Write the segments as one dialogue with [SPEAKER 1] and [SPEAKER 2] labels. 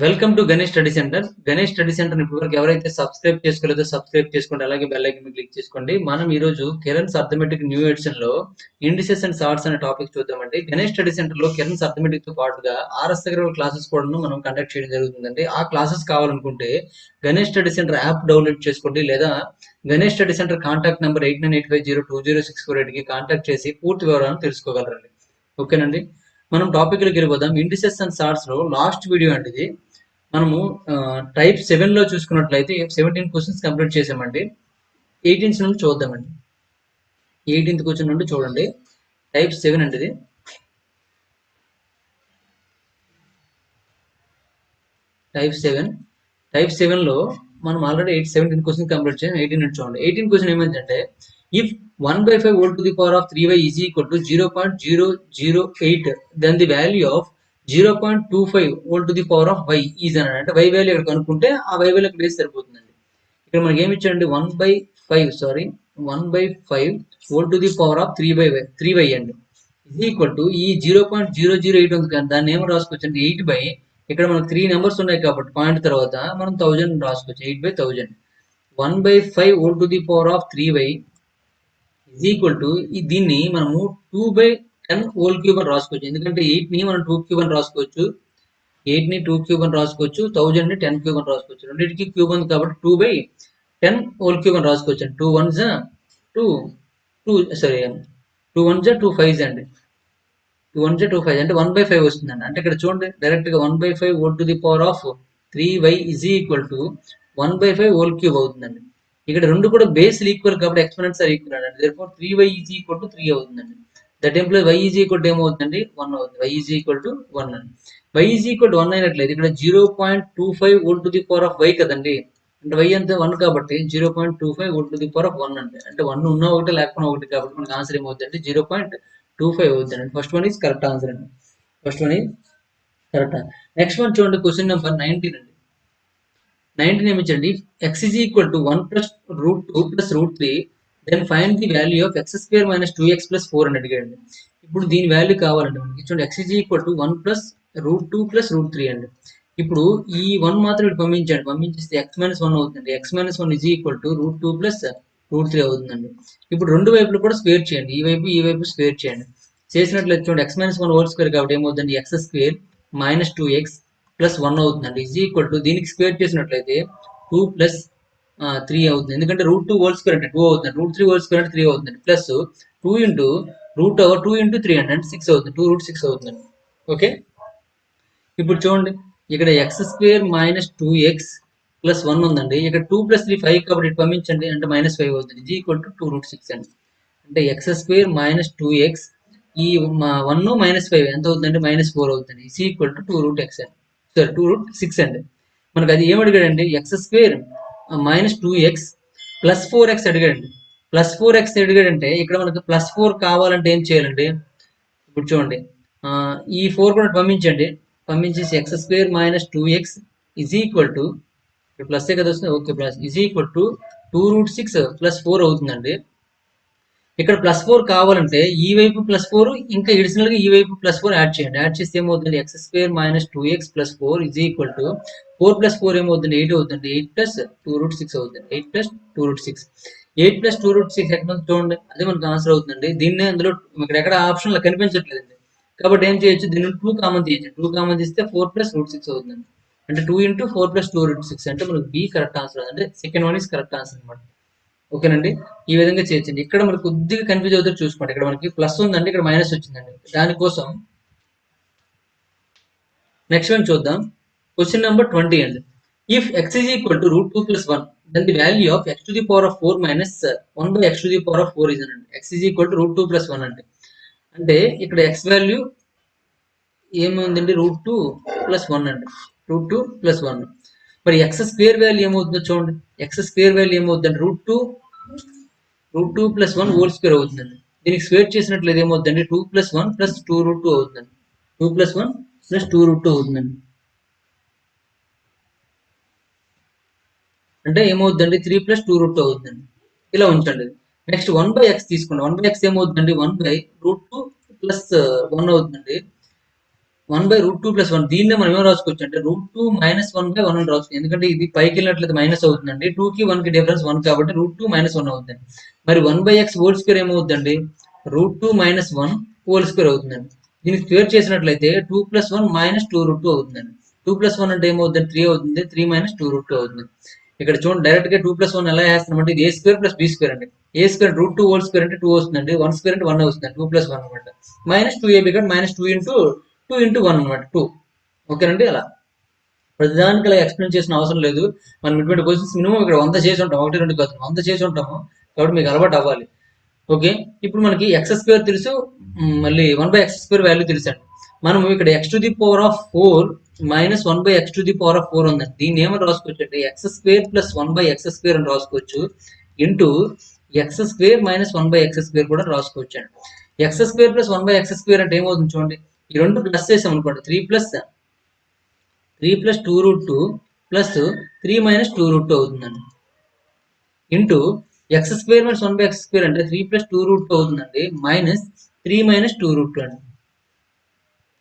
[SPEAKER 1] Welcome to Ganesh study centre. Ganesh study centre ఇప్పటివరకు ఎవరైతే subscribe చేసుకోలేదో subscribe చేసుకోండి, అలాగే బెల్ ఐకాన్ క్లిక్ చేసుకోండి. మనం ఈ రోజు కెరన్స్ అర్థమెటిక్ న్యూ ఎడిషన్ లో ఇండిసెస్ అండ్ సార్ట్స్ అనే టాపిక్ చూద్దామండి. గణేష్ స్టడీ సెంటర్ లో కెరన్స్ అర్థమెటిక్ తో పాటుగా ఆర్ఎస్ దగ్గర క్లాసెస్ కూడా మనం కండక్ట్ చేయడం జరుగుతుందండి. ఆ క్లాసెస్ కావాలనుకుంటే Ganesh study centre app download చేసుకోండి, లేదా Ganesh study centre contact number 8985020648 కి కాంటాక్ట్ చేసి పూర్తి వివరాలను తెలుసుకోగలరండి. ఓకేనండి, మనం టాపిక్ లోకి వెళ్ళిపోదాం. ఇండిసెస్ అండ్ సార్ట్స్ లో లాస్ట్ వీడియో అండి ఇది. మనము టైప్ 7 లో చూసుకున్నట్లయితే 17 క్వశ్చన్స్ కంప్లీట్ చేసామండి. 18th నుండి చూద్దామండి. 18th క్వశ్చన్ నుండి చూడండి. టైప్ 7 అండి ఇది. టైప్ 7 లో మనం ఆల్రెడీ 17 క్వశ్చన్ కంప్లీట్ చేసాం. 18 నుండి చూడండి. 18 క్వశ్చన్ ఏమైందంటే, if 1/5 whole to the power of 3y is equal to 0.008, then the value of 0.25 whole to the power of y is అని అంటే y వాల్యూ ఇక్కడ కనుక్కుంటే ఆ y వాల్యూ ఇక్కడ వేసి సరిపోతుందండి. ఇక్కడ మనకి ఏమి ఇచ్చాడండి, 1/5 whole to the power of 3y అండి is equal to ఈ 0.008 ఉంది కానీ దాన్ని ఏమో రాసుకోవచ్చు అంటే 8 ఇక్కడ మనకు 3 నెంబర్స్ ఉన్నాయి కాబట్టి పాయింట్ తర్వాత మనం 1000 రాసుకోవచ్చు. 8/1000. 1/5 whole to the power of 3y is equal to దీన్ని మనము 2/10 whole cube అని రాసుకోవచ్చు. ఎందుకంటే 8ని మనం 2 cube అని రాసుకోవచ్చు, 8ని 2 cube అని రాసుకోవచ్చు, 1000ని 10 cube అని రాసుకోవచ్చు. రెండింటికి క్యూబ్ ఉంది కాబట్టి 2/10 whole cube అని రాసుకోవచ్చు. 2 1s 2 2 1s 2 5s అండి. 2 1s 2 5 అంటే 1/5 వస్తుందండి. అంటే ఇక్కడ చూడండి, డైరెక్ట్ గా 1/5 whole to the power of 3y is equal to 1/5 whole cube అవుతుందండి. ఇక్కడ రెండు కూడా బేస్ ఈక్వల్ కాబట్టి ఎక్స్పోనెంట్స్ ఆర్ ఈక్వల్ అండి. therefore 3y is equal to 3 అవుతుందండి. That implies y is equal to ఏమవుతుందండి, 1 అవుతుంది. y is equal to 1 అండి. y is equal to 1 అయినట్లయితే ఇక్కడ 0.25 whole to the power of y కదండి. అంటే y అంతా 1 కాబట్టి 0.25 whole to the power of 1 అంటే 1 ఉన్న ఒకటి లేకపోయినా ఒకటి కాబట్టి మనకి ఆన్సర్ ఏమవుతుందంటే 0.25 అవుతుందండి. First one is correct answer అండి. First one is correct. Next one చూడండి, క్వశ్చన్ నెంబర్ 19 అండి. 19 ఏమిచ్చండి, x is equal to 1 plus root 2 plus root 3, then find the value of x square minus 2x plus 4 అని అడిగాడండి. ఇప్పుడు దీని value కావాలండి మనకి. చూడండి, x is equal to 1 plus root 2 plus root 3 అండి. ఇప్పుడు ఈ 1 మాత్రం ఇటు పంపించండి, పంపించేస్తే x minus 1 అవుతుంది. x minus 1 is equal to root 2 plus root 3 అవుతుందండి. ఇప్పుడు రెండు వైపులు కూడా స్క్వేర్ చేయండి, ఈ వైపు స్క్వేర్ చేయండి. చేసినట్లయితే చూడండి, x minus 1 హోల్ స్క్వేర్ కాబట్టి ఏమవుతుందండి, x square minus 2x plus 1 అవుతుందండి. ఈజ్ ఈక్వల్ టు దీనికి స్క్వేర్ చేసినట్లయితే 2 ప్లస్ 3 అవుతుంది. ఎందుకంటే రూట్ 2 హోల్ స్క్వేర్ అంటే 2 అవుతుంది, రూట్ 3 హోల్ స్క్వేర్ అంటే 3 అవుతుంది, plus 2 into root over 2 into 3 అంటే 6 అవుతుంది. 2 రూట్ 6 అవుతుందండి. ఓకే, ఇప్పుడు చూడండి, ఇక్కడ X square minus 2x plus 1 ఉందండి. ఇక్కడ 2 ప్లస్ 3 5 కాబట్టి పంపించండి, అంటే మైనస్ 5 అవుతుంది. ఇది ఈక్వల్ టు 2 రూట్ 6 అండి. అంటే ఎక్స్ స్క్వేర్ మైనస్ 2x, ఈ 1 మైనస్ 5 ఎంత అవుతుందంటే మైనస్ 4 అవుతుంది. Is equal to 2 root x అండి, సారీ 2 రూట్ 6 అండి. మనకు అది ఏం అడిగాడండి, x square minus 2x plus 4x అడిగాడండి. ప్లస్ 4x అడిగాడంటే ఇక్కడ మనకు ప్లస్ 4 కావాలంటే ఏం చేయాలండి, ఇప్పుడు చూడండి, ఈ 4 కూడా పంపించండి, పంపించేసి x square minus 2x is equal to, plus కదా వస్తుంది, okay, plus is equal to 2 root 6 plus 4 అవుతుందండి. ఇక్కడ ప్లస్ 4 కావాలంటే ఈ వైపు ప్లస్ 4 ఇంకా అడిషనల్ గా ఈ వైపు ప్లస్ 4 యాడ్ చేయండి. యాడ్ చేస్తే ఏమవుతుంది, x square minus 2x plus 4 is equal to 4 plus 4 ఏమవుతుంది, 8 అవుతుంది. 8 ప్లస్ 2 రూట్ 6 అవుతుంది. 8 ప్లస్ 2 రూట్ 6, 8 ప్లస్ 2 రూట్ 6 ఎక్కడ చూడండి, అదే మనకు ఆన్సర్ అవుతుందండి. దీన్ని అందులో ఇక్కడ ఎక్కడ ఆప్షన్ లో కనిపించట్లేదండి, కాబట్టి ఏం చేయొచ్చు, దీన్ని 2 కామన్ తీయచ్చు. 2 కామన్ తీస్తే 4 ప్లస్ రూట్ 6 అవుతుంది. అంటే 2 ఇంటూ 4 ప్లస్ 2 రూట్ 6 అంటే మనకు బి కరెక్ట్ ఆన్సర్, అంటే second one is correct answer అనమాట. ఓకేనండి, ఈ విధంగా చేయొచ్చండి. ఇక్కడ మనకు కొద్దిగా కన్ఫ్యూజ్ అవుతారు చూసుకోండి, ఇక్కడ మనకి ప్లస్ ఉందండి, ఇక్కడ మైనస్ వచ్చిందండి. దానికోసం నెక్స్ట్ వన్ చూద్దాం. క్వశ్చన్ నెంబర్ 20 అండి. If x is equal to root 2 plus 1, then the value of x to the power of 4 minus 1 by x to the power of 4 is అండి. X is equal to root 2 plus 1 అంటే, అంటే ఇక్కడ x value ఏముందండి, root 2 plus 1 అండి, route 2 plus 1. మరి X square value ఏమవుతుందో చూడండి, x square value ఏమవుతుందండి, రూట్ 2 ప్లస్ 1 హోల్ స్క్వేర్ అవుతుందండి. దీనికి స్క్వేర్ చేసినట్లయితే ఏమవుతుందండి, 2 ప్లస్ 1 ప్లస్ 2 రూట్ 2 అవుతుందండి. 2 ప్లస్ 1 ప్లస్ 2 రూట్ 2 అవుతుందండి. అంటే ఏమవుతుందండి, 3 ప్లస్ 2 రూట్ 2 అవుతుందండి. ఇలా ఉంచండి. నెక్స్ట్ 1 బై ఎక్స్ తీసుకోండి. 1 బై ఎక్స్ ఏమవుతుందండి, 1 బై రూట్ 2 ప్లస్ 1 అవుతుందండి. 1/√2+1 దీన్నే మనం ఏమో రాసుకోవచ్చు అంటే √2 - 1/1 అని రాసుకోవచ్చు. ఎందుకంటే ఇది పైకి వెళ్ళినట్లయితే మైనస్ అవుతుందండి. 2కి 1కి డిఫరెన్స్ 1 కాబట్టి √2 - 1 అవుతుంది. మరి 1/x² ఏమవుతుందండి? √2 - 1² అవుతుందండి. దీన్ని స్క్వేర్ చేసినట్లయితే 2 + 1 - 2√2 అవుతుందండి. 2 + 1 అంటే ఏమవుతుంది? 3 అవుతుంది. 3 - 2√2 అవుతుంది. ఇక్కడ చూడండి డైరెక్ట్ గా 2 + 1 ఎలా వేస్తున్నామంటే ఇది a² + b² అండి. a² √2² అంటే 2 వస్తుందండి. 1² అంటే 1 వస్తుంది. 2 + 1 అనమాట. -2ab కాబట్టి -2 × 1 అనమాట 2. ఓకేనండి అలా ప్రతిదానికి అలా ఎక్స్ప్లెయిన్ చేసిన అవసరం లేదు. మనం ఇటువంటి క్వశ్చన్స్ మినిమం ఇక్కడ 100 చేసి ఉంటాం. 1, 2 కాదు 100 చేసి ఉంటాము. కాబట్టి మీకు అలవాటు అవ్వాలి. ఓకే ఇప్పుడు మనకి x² తెలుసు, మళ్ళీ 1/x² వాల్యూ తెలుసండి. మనం ఇక్కడ x⁴ - 1/x⁴ ఉందండి. దీన్ని ఏమని రాసుకోవచ్చు అంటే x² + 1/x² అని రాసుకోవచ్చు. ఇంటూ x² - 1/x² కూడా రాసుకోవచ్చు అండి. x² + 1/x² అంటే ఏమవుతుంది చూడండి. ఈ రెండు ప్లస్ చేసాం అనుకోండి 3 + 2√2 ప్లస్ 3 - 2√2 అవుతుందండి. ఇంటూ x² - 1/x² అంటే 3 + 2√2 అవుతుందండి. -3 - 2√2 అండి.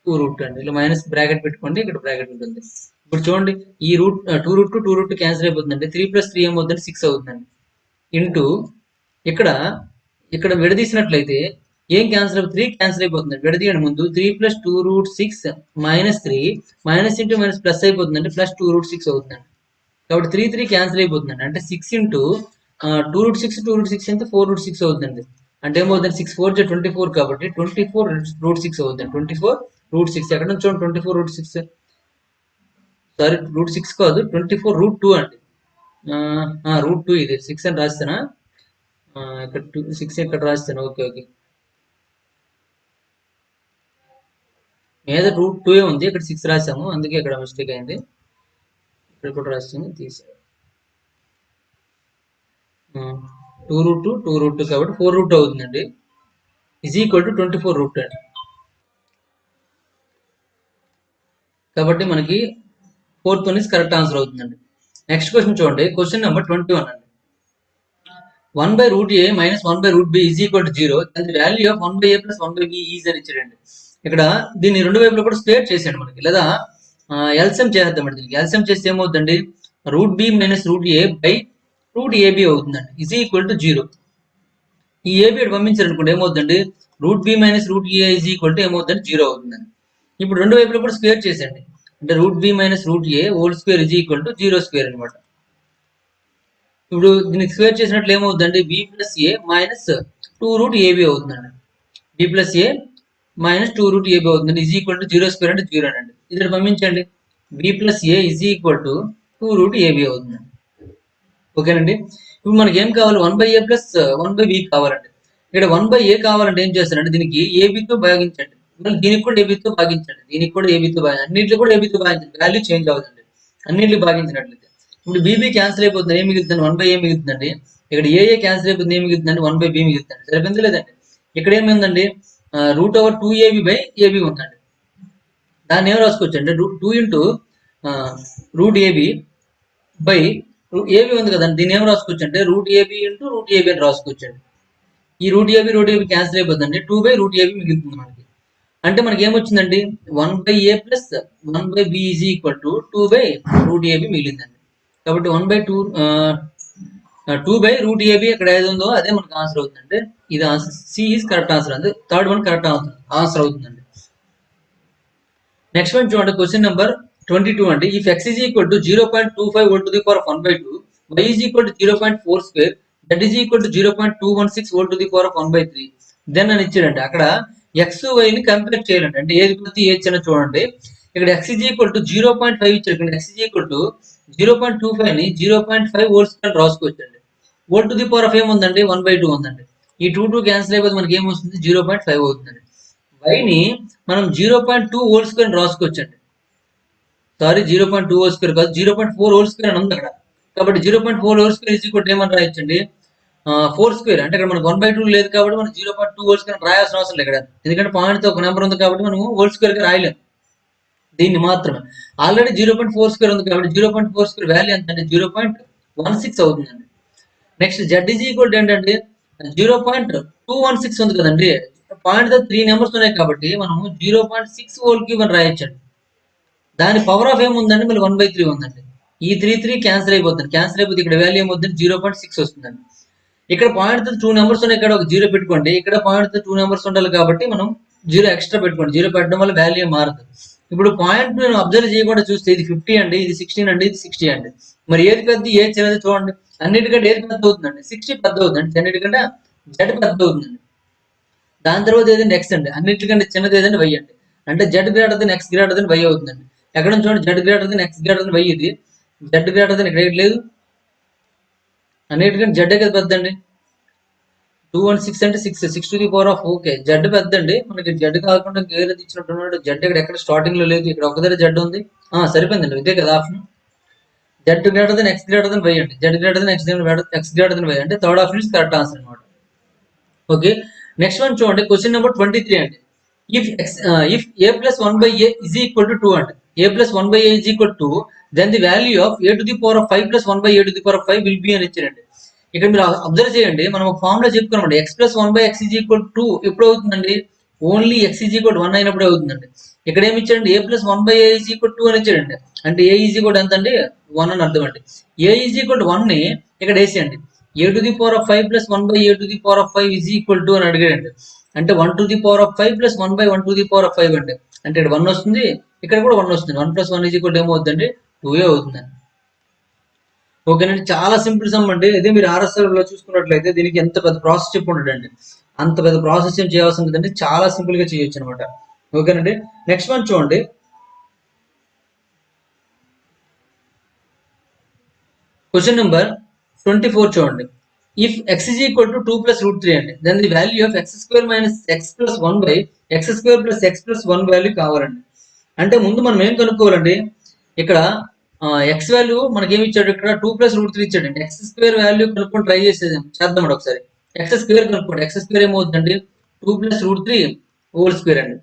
[SPEAKER 1] 2√2 అండి. ఇలా మైనస్ బ్రాకెట్ పెట్టుకోండి. ఇక్కడ బ్రాకెట్ ఉంటుంది. ఇప్పుడు చూడండి ఈ 2√2 క్యాన్సిల్ అయిపోతుందండి. 3 + 3 ఏమవుతుందండి? 6 అవుతుందండి. ఇంటూ ఇక్కడ ఇక్కడ విడదీసినట్లయితే ఏం క్యాన్సిల్ అయిపోతుంది? 3 క్యాన్సిల్ అయిపోతుంది. విడదీయండి ముందు 3 + 2√6 -3 మైనస్ ఇంటూ మైనస్ ప్లస్ అయిపోతుందండి. +2√6 అవుతుందండి. కాబట్టి 3 3 క్యాన్సిల్ అయిపోతుందండి. అంటే 6 ఇంటూ 2√6 అంటే 4√6 అవుతుందండి. అంటే ఏమవుతుంది? 6 4 24 కాబట్టి 24√6 అవుతుంది. 24√6 ఎక్కడ నుంచి చూడండి 24√6 సారీ √6 కాదు 24√2 అండి. √2 ఇది 6 అని రాస్తానా? ఇక్కడ 6 ఇక్కడ రాస్తాను. ఓకే ఓకే మీద √2 ఉంది. ఇక్కడ 6 రాసాము. అందుకే ఇక్కడ మిస్టేక్ అయింది. ఇక్కడ కూడా రాస్తాను తీసి 2√2 2√2 కాబట్టి 4√2 అవుతుందండి. = 24√2 అండి. కాబట్టి మనకి 4th one is correct answer అవుతుందండి. నెక్స్ట్ క్వశ్చన్ చూడండి. క్వశ్చన్ నెంబర్ 21 అండి. 1/√a - 1/√b = 0 and the value of 1/a + 1/b is అని ఇచ్చాడండి. ఇక్కడ దీన్ని రెండు వైపులా కూడా స్క్వేర్ చేసాడు మనకి. లేదా ఎల్సిఎం చేద్దామండి. దీనికి ఎల్సిఎం చేస్తే ఏమవుతుందండి? √b - √a/√ab అవుతుందండి. = 0. ఈ ఏబి పంపించారు అనుకోండి ఏమవుతుందండి? √b - √a ఏమవుతుందండి? 0 అవుతుందండి. ఇప్పుడు రెండు వైపులా కూడా స్క్వేర్ చేసేయండి. అంటే √b - √a² = 0² అనమాట. ఇప్పుడు దీనికి స్క్వేర్ చేసినట్లు ఏమవుతుందండి? b + a - 2√ab అవుతుందండి. b + a - 2√ab అవుతుంది. = 0² అంటే 0 అండి. ఇక్కడ పంపించండి. b + a = 2√ab అవుతుంది. ఓకేనండి. ఇప్పుడు మనకి ఏం కావాలి? 1/a + 1/b కావాలండి. ఇక్కడ 1/a కావాలంటే ఏం చేస్తారంటే దీనికి ఏబితో భాగించండి. మళ్ళీ దీనికి కూడా ఏబితో భాగించండి. దీనికి కూడా ఏబితో భాగించండి. అన్నింటిలో కూడా ఏబితో భాగించండి. వాల్యూ చేంజ్ అవ్వదండి. అన్నింటిలో భాగించినట్లయితే ఇప్పుడు బీబీ క్యాన్సిల్ అయిపోతుంది. ఏం మిగులుతుంది? 1/a మిగులుతుందండి. ఇక్కడ ఏఏ క్యాన్సిల్ అయిపోతుంది. ఏం మిగులుతుందండి? 1/b మిగులుతుంది. సరిపోయింది లేదండి? ఇక్కడ ఏమైందండి? √2ab ఉందండి. దాన్ని ఏం రాసుకోవచ్చు అంటే 2 ఇంటూ √ab బై ఏబి ఉంది కదండి. దీన్ని ఏం రాసుకోవచ్చు అంటే √ab ఇంటూ √ab అని రాసుకోవచ్చు అండి. ఈ √ab క్యాన్సిల్ అయిపోతుందండి. 2/√ab మిగులుతుంది మనకి. అంటే మనకి ఏమొచ్చిందండి? 1/a + 1/b = 2/√ab మిగిలిందండి. కాబట్టి 2/√ab ఇక్కడ ఏది ఉందో అదే మనకు ఆన్సర్ అవుతుందండి. ఇది answer. C is correct answer అండి. థర్డ్ వన్ కరెక్ట్ ఆన్సర్ అవుతుందండి. నెక్స్ట్ వన్ చూడండి. క్వశ్చన్ నెంబర్ 22 అండి. If x = 0.25 whole to the power of 1/2, y = 0.42, z = 0.216 whole to the power of 1/3 then అని ఇచ్చాడండి. అక్కడ x y ని కంపేర్ చేయాలండి. అంటే ఏది కొద్ది ఏది చిన్న చూడండి. ఇక్కడ x = 0.5 ఇచ్చాడు. ఇక్కడ x = 0.25 ని 0.5 whole square రాసుకోవచ్చండి. whole to the power of ఏముందండి? 1/2 ఉందండి. ఈ 2 క్యాన్సిల్ అయిపోతే మనకి ఏమొస్తుంది? 0.5 అవుతుందండి. వైని మనం 0.2 హోల్ స్క్వేర్ రాసుకోవచ్చండి. సారీ 0.2 హోల్ స్క్వేర్ కాదు 0.4 హోల్ స్క్వేర్ అని ఉంది అక్కడ. కాబట్టి 0.4 హోల్ స్క్వేర్ ఏమని రాయొచ్చండి? 4² అంటే ఇక్కడ మనకు 1/2 లేదు కాబట్టి మనం 0.2 హోల్ స్క్వేర్ రాయాల్సిన అవసరం లేదు ఇక్కడ. ఎందుకంటే పాయింట్ తో ఒక నెంబర్ ఉంది కాబట్టి మనం హోల్ స్క్వేర్ గా రాయలేము. దీన్ని మాత్రమే. ఆల్రెడీ 0.4² ఉంది కాబట్టి 0.4² వాల్యూ ఎంత అంటే 0.16 అవుతుందండి. నెక్స్ట్ z = ఏంటంటే 0.216 ఉంది కదండి. పాయింట్ 3 నెంబర్స్ ఉన్నాయి కాబట్టి మనము 0.6 హోల్ క్యూబ్ అని రాయొచ్చండి. దాని పవర్ ఆఫ్ ఏముందండి, మళ్ళీ 1/3 ఉందండి. ఈ 3 క్యాన్సిల్ అయిపోతుంది. క్యాన్సిల్ అయిపోతే ఇక్కడ వాల్యూ ఏమవుతుంది, 0.6 వస్తుందండి. ఇక్కడ పాయింట్ 2 నెంబర్స్ ఉన్నాయి, ఇక్కడ ఒక 0 పెట్టుకోండి. ఇక్కడ పాయింట్ 2 నెంబర్స్ ఉండాలి కాబట్టి మనం 0 ఎక్స్ట్రా పెట్టుకోండి. 0 పెట్టడం వల్ల వాల్యూ మారదు. ఇప్పుడు పాయింట్ నేను అబ్జర్వ్ చేయకుండా చూస్తే ఇది 50 అండి, ఇది 16 అండి, ఇది 60 అండి. మరి ఏది పెద్ద ఏది చిన్నది చూడండి. అన్నిటికంటే ఏది పెద్ద అవుతుందండి, 60 పెద్ద అవుతుందండి. అన్నిటికంటే జెడ్ పెద్ద అవుతుందండి. దాని తర్వాత ఏదండి ఎక్స్ అండి, అన్నిటికంటే చిన్నది ఏదండి వై అండి. అంటే z greater than x greater than y అవుతుందండి. ఎక్కడ చూడండి, z greater than x greater than y, ఇది జెడ్ గ్రేటర్ దెన్ ఇక్కడ లేదు. అన్నిటికంటే జెడ్ కదా పెద్ద అండి. 216 అంటే 6 to the power of, okay Z పెద్ద అండి. మనకి జెడ్ కాకుండా గేర్ ఇచ్చినట్టు జెడ్ ఇక్కడ ఎక్కడ స్టార్టింగ్ లో లేదు, ఇక్కడ ఒకదారి జెడ్ ఉంది. సరిపోయిందండి, ఇదే కదా option. Z greater than x greater than y అండి. Z greater than x greater than y అంటే third option is correct answer అనమాట. ఓకే, నెక్స్ట్ వన్ చూడండి, క్వశ్చన్ నెంబర్ 23 అండి. If a plus 1 by a is equal to 2 అండి. a plus 1 by a is equal to, then the value of a to the power of 5 plus 1 by a to the power of 5 will be అని ఇచ్చారండి. ఇక్కడ మీరు observe చేయండి, మనం ఒక formula చెప్పుకున్నామండి, x plus 1 by x is equal to 2 ఎప్పుడు అవుతుందండి, only x is equal to 1 అయినప్పుడే అవుతుందండి. ఇక్కడ ఏమి ఇచ్చారండి, a plus 1 by a is equal to 2 అని ఇచ్చారండి. అంటే a is equal to ఎంత అండి, 1 అని అర్థం అండి. a is equal to 1 ని ఇక్కడ వేసేయండి. a to the power of 5 plus 1 by a to the power of 5 is equal to అని అడిగాడండి. అంటే 1 to the power of 5 plus 1 by 1 to the power of 5 అంటే ఇక్కడ 1 వస్తుంది, ఇక్కడ కూడా 1 వస్తుంది. 1 plus 1 is equal to ఏమవుతుందండి, 2a అవుతుందండి. ఓకేనండి, చాలా సింపుల్ సమ్ అండి. ఇదే మీరు ఆర్ఎస్ఆర్ లో చూసుకున్నట్లయితే దీనికి ఎంత పెద్ద ప్రాసెస్ చెప్పుకుంటాడండి, అంత పెద్ద ప్రాసెస్ ఏం చేయాల్సి ఉంటుందండి, చాలా సింపుల్ గా చేయొచ్చు అనమాట. ఓకేనండి, నెక్స్ట్ వన్ చూడండి, క్వశ్చన్ నెంబర్ 24 చూడండి. If x is equal to 2 plus root 3 అండి, then the value of x square minus x plus 1 by x square plus x plus 1 value కావాలండి. అంటే ముందు మనం ఏం కనుక్కోవాలండి, ఇక్కడ ఎక్స్ వాల్యూ మనకి ఏమి ఇచ్చాడు, ఇక్కడ 2 plus root 3 ఇచ్చాడండి. ఎక్స్ స్క్వేర్ వాల్యూ కనుక్కొని ట్రై చేద్దామండి ఒకసారి. ఎక్స్ స్క్వేర్ కనుక్కోండి. ఎక్స్ స్క్వేర్ ఏమవుతుందండి, 2 plus root 3 హోల్ స్క్వేర్ అండి.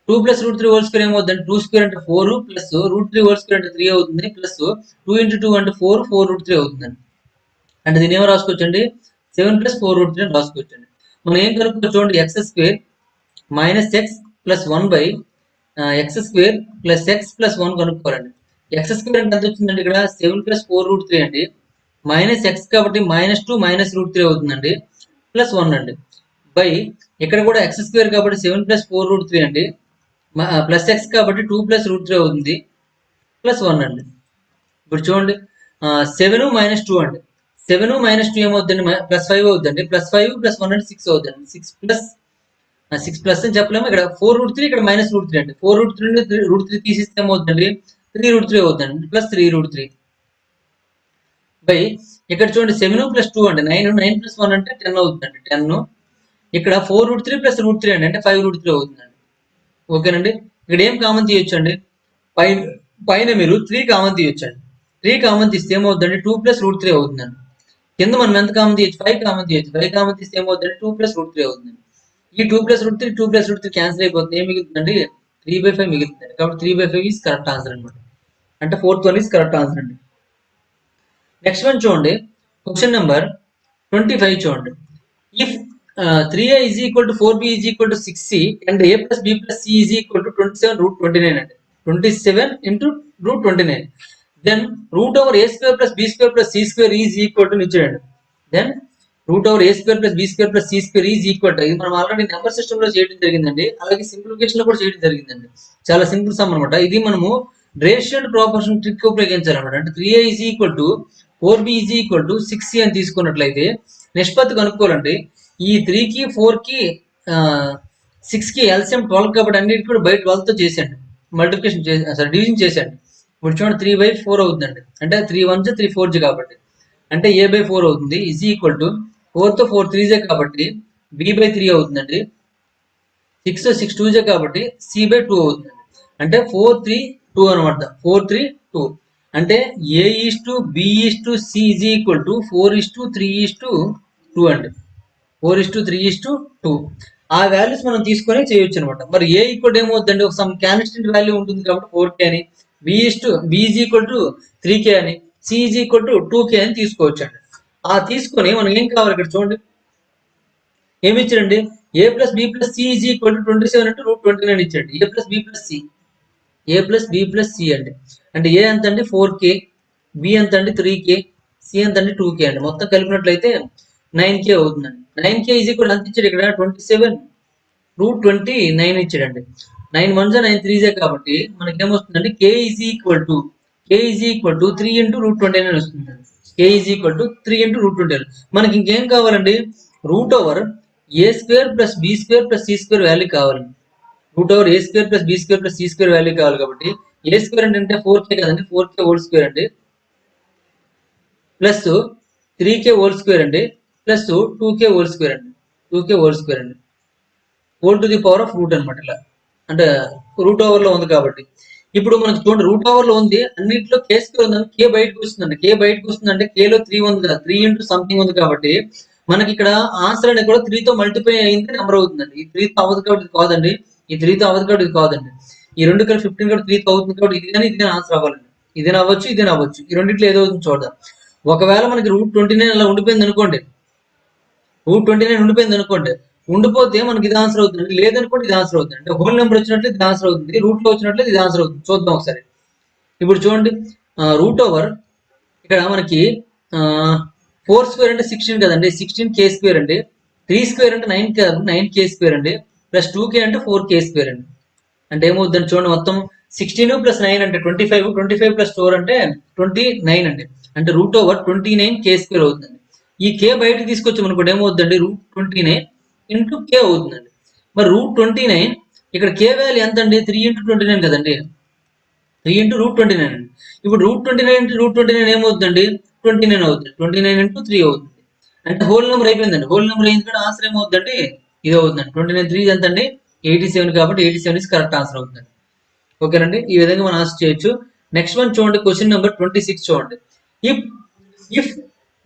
[SPEAKER 1] 2 plus root 3 హోల్ స్క్వేర్ ఏమవుతుందండి, 2 స్క్వేర్ అంటే 4 ప్లస్ రూట్ 3 హోల్ స్క్వేర్ అంటే 3 అవుతుంది, ప్లస్ 2 into 2 అంటే 4 root 3 అవుతుందండి. అంటే దీని ఏమో రాసుకోవచ్చండి, 7 plus 4 root 3 అని రాసుకోవచ్చండి. మనం ఏం కనుక్కోవచ్చు చూడండి, x square minus x plus 1 by x square plus x plus 1 కనుక్కోవాలండి. ఎక్స్ స్క్వేర్ అంటే ఎంత వచ్చిందండి, ఇక్కడ 7 plus 4 root 3 అండి, మైనస్ ఎక్స్ కాబట్టి -2 మైనస్ రూట్ 3 అవుతుందండి, ప్లస్ 1 అండి, బై ఇక్కడ కూడా ఎక్స్ స్క్వేర్ కాబట్టి 7 plus 4 root 3 అండి, ప్లస్ ఎక్స్ కాబట్టి 2 plus root 3 అవుతుంది, ప్లస్ 1 అండి. ఇప్పుడు చూడండి, 7 minus 2 అండి, 7 minus 2 ఏమవుతుందండి, ప్లస్ 5 అవుతుందండి, ప్లస్ 5 plus 1 అంటే 6 అవుతుందండి. 6 ప్లస్ అని చెప్పలేము, ఇక్కడ 4 root 3 ఇక్కడ -root 3 అండి. 4 root 3 నుండి root 3 తీసిస్తే ఏమవుతుందండి, 3 root 3 అవుతుందండి, ప్లస్ 3 root 3 బై ఇక్కడ చూడండి 7 plus 2 అండి, 9 plus 1 అంటే 10 అవుతుందండి, 10 ఇక్కడ 4 root 3 plus root 3 అండి, అంటే 5 root 3 అవుతుందండి. ఓకేనండి, ఇక్కడ ఏం కామన్ తీయొచ్చు అండి, పైన మీరు 3 కామన్ తీయొచ్చండి. 3 కామన్ తీస్తే ఏమవుతుందండి, 2 plus root 3 అవుతుందండి. కింద మనం ఎంత కామన్ తీయచ్చు, 5 కామన్ తీయచ్చు. 5 కామన్ తీస్తే ఏమవుతుందండి, 2 plus root 3 అవుతుంది. ఈ 2 plus root 3 2 plus root 3 cancel అయిపోతుంది, ఏం మిగులుతుందండి, 3/5 మిగులుతుంది. కాబట్టి 3/5 ఈజ్ కరెక్ట్ ఆన్సర్ అనమాట. అంటే 4th one is correct answer అండి. నెక్స్ట్ వన్ చూడండి, క్వశ్చన్ నెంబర్ 25 చూడండి. If 3a is equal to 4b is equal to 6c and a plus b plus c is equal to 27 root 29 అండి, 27 into root 29, then root over a square plus b square plus c square is equal to ఇచ్చాడండి. Then root over A square plus B square plus C square is equal to, ఇది మనం already number system లో చేయడం జరిగిందండి, అలాగే simplification లో కూడా చేయడం జరిగిందండి. చాలా సింపుల్ సమ్ అనమాట. ఇది మనము రేషియో అండ్ ప్రాపోర్షన్ ట్రిక్ ఉపయోగించాలన్నమాట. అంటే 3a is equal to 4b is equal to 6c అని తీసుకున్నట్లయితే నిష్పత్తి కనుక్కోవాలండి. ఈ 3కి 4కి 6కి ఎల్సిఎం 12 కాబట్టి అన్నిటికీ కూడా బై 12 తో చేసేయండి, మల్టిప్లికేషన్ డివిజన్ చేసేయండి. ఇప్పుడు చూడండి 3/4 అవుతుందండి, అంటే 3 1 3 4 కాబట్టి, అంటే a/4 అవుతుంది, ఈజ్ ఈక్వల్ టు 4 తో 4 3 కాబట్టి b/3 అవుతుందండి, 6 తో 6 2 కాబట్టి c/2 అవుతుందండి. అంటే 4 3 2 అనమాట, 4 3 2 అంటే a/b/c ఈజ్ ఈక్వల్ టు 4:3:2 అండి, 4:3:2. ఆ వాల్యూస్ మనం తీసుకొని చేయొచ్చు అనమాట. మరి ఏ ఈక్వల్ ఏమవుతుందండి, ఒక సమ్ కాన్స్టెంట్ వాల్యూ ఉంటుంది కాబట్టి 4k అని, b is equal to 3k అని, c is equal to 2k అని తీసుకోవచ్చు అండి. ఆ తీసుకొని మనం ఏం కావాలి, ఇక్కడ చూడండి ఏమి ఇచ్చారండి, A plus B plus C is equal to 27 అంటే √29 ఇచ్చాడు. A plus B plus C, A plus B plus C అండి. అంటే ఏ ఎంత అండి 4k, బి ఎంత అండి 3k, సి ఎంత అండి 2k అండి. మొత్తం కలిపినట్లయితే 9k అవుతుందండి. 9k ఈజ్ ఈక్వల్ ఎంత ఇచ్చాడు ఇక్కడ 27 √29 ఇచ్చాడండి. 9 1 9 3 కాబట్టి మనకి ఏమొస్తుందండి k is equal to 3 into √29 వస్తుంది. k is equal to 3 into √29. మనకి ఇంకేం కావాలండి, రూట్ ఓవర్ ఏ square plus B square plus C square value కావాలండి. రూట్ ఓవర్ ఏ square plus B square plus C square value కావాలి కాబట్టి ఏ స్క్వేర్ అంటే 4k కదండి, 4k whole square అండి, plus 3k whole square అండి, ప్లస్ 2k హోల్ స్క్వేర్ అండి, 2k whole square అండి, whole to the power of root అనమాట. ఇలా అంటే రూట్ ఓవర్ లో ఉంది కాబట్టి ఇప్పుడు మనకి చూడండి రూట్ ఓవర్ లో ఉంది, అన్నింటిలో కే స్క్వేర్ ఉందని కే బయటకు వస్తుందండి. కే బయటకు వస్తుందంటే కేలో 3 ఉంది కదా, 3 ఇంటూ సంథింగ్ ఉంది కాబట్టి మనకి ఇక్కడ ఆన్సర్ అనేది కూడా 3 తో మల్టిప్లై అయింది నెంబర్ అవుతుందండి. ఈ 3 తో అవ్వదు కాబట్టి ఇది కాదండి, ఈ 3 తో అవ్వదు కాబట్టి ఇది కాదండి. ఈ రెండు కలిసి 15 కూడా 3 తో అవుతుంది కాబట్టి ఇది కానీ ఆన్సర్ అవ్వాలండి. ఇది అవ్వచ్చు, ఇది అవ్వచ్చు, ఈ రెండిట్లో ఏదో అవుతుంది చూద్దాం. ఒకవేళ మనకి √29 అలా ఉండిపోయింది అనుకోండి, √29 ఉండిపోయింది అనుకోండి, ఉండిపోతే మనకి ఇది ఆన్సర్ అవుతుంది. లేదనుకోండి ఇది ఆన్సర్ అవుతుంది. అంటే హోల్ నెంబర్ వచ్చినట్లు ఇది ఆన్సర్ అవుతుంది, రూట్ లో వచ్చినట్లు ఇది ఆన్సర్ అవుతుంది. చూద్దాం ఒకసారి. ఇప్పుడు చూడండి రూట్ ఓవర్ ఇక్కడ మనకి 4 స్క్వేర్ అంటే 16 కదండి, 16k స్క్వేర్ అండి, 3 స్క్వేర్ అంటే 9 కాదు 9k స్క్వేర్ అండి, ప్లస్ 2k అంటే 4k స్క్వేర్ అండి. అంటే ఏమవుతుందండి చూడండి, మొత్తం 16 ప్లస్ 9 అంటే 25, 25 ప్లస్ 4 అంటే 29 అండి. అంటే రూట్ ఓవర్ 29k స్క్వేర్ అవుతుందండి. ఈ కే బయటకు తీసుకొచ్చి మనకు ఏమవుతుందండి, √29 ఇంటూ కే అవుతుందండి. మరి √29 ఇక్కడ కే వాల్యూ ఎంత అండి, 3 ఇంటూ 29 కదండి, 3 ఇంటూ √29 అండి. ఇప్పుడు √29 ఇంటూ √29 ఏమవుతుందండి, 29 అవుతుంది. 29 ఇంటూ 3 అవుతుంది. అంటే హోల్ నెంబర్ అయిపోయిందండి. హోల్ నెంబర్ అయింది కూడా ఆన్సర్ ఏమవుతుందండి, ఇది అవుతుందండి. 29 3 ఎంత అండి 87 కాబట్టి 87 ఇస్ కరెక్ట్ ఆన్సర్ అవుతుంది. ఓకేనండి, ఈ విధంగా మనం ఆన్సర్ చేయొచ్చు. నెక్స్ట్ వన్ చూడండి, క్వశ్చన్ నెంబర్ 26 చూడండి. If if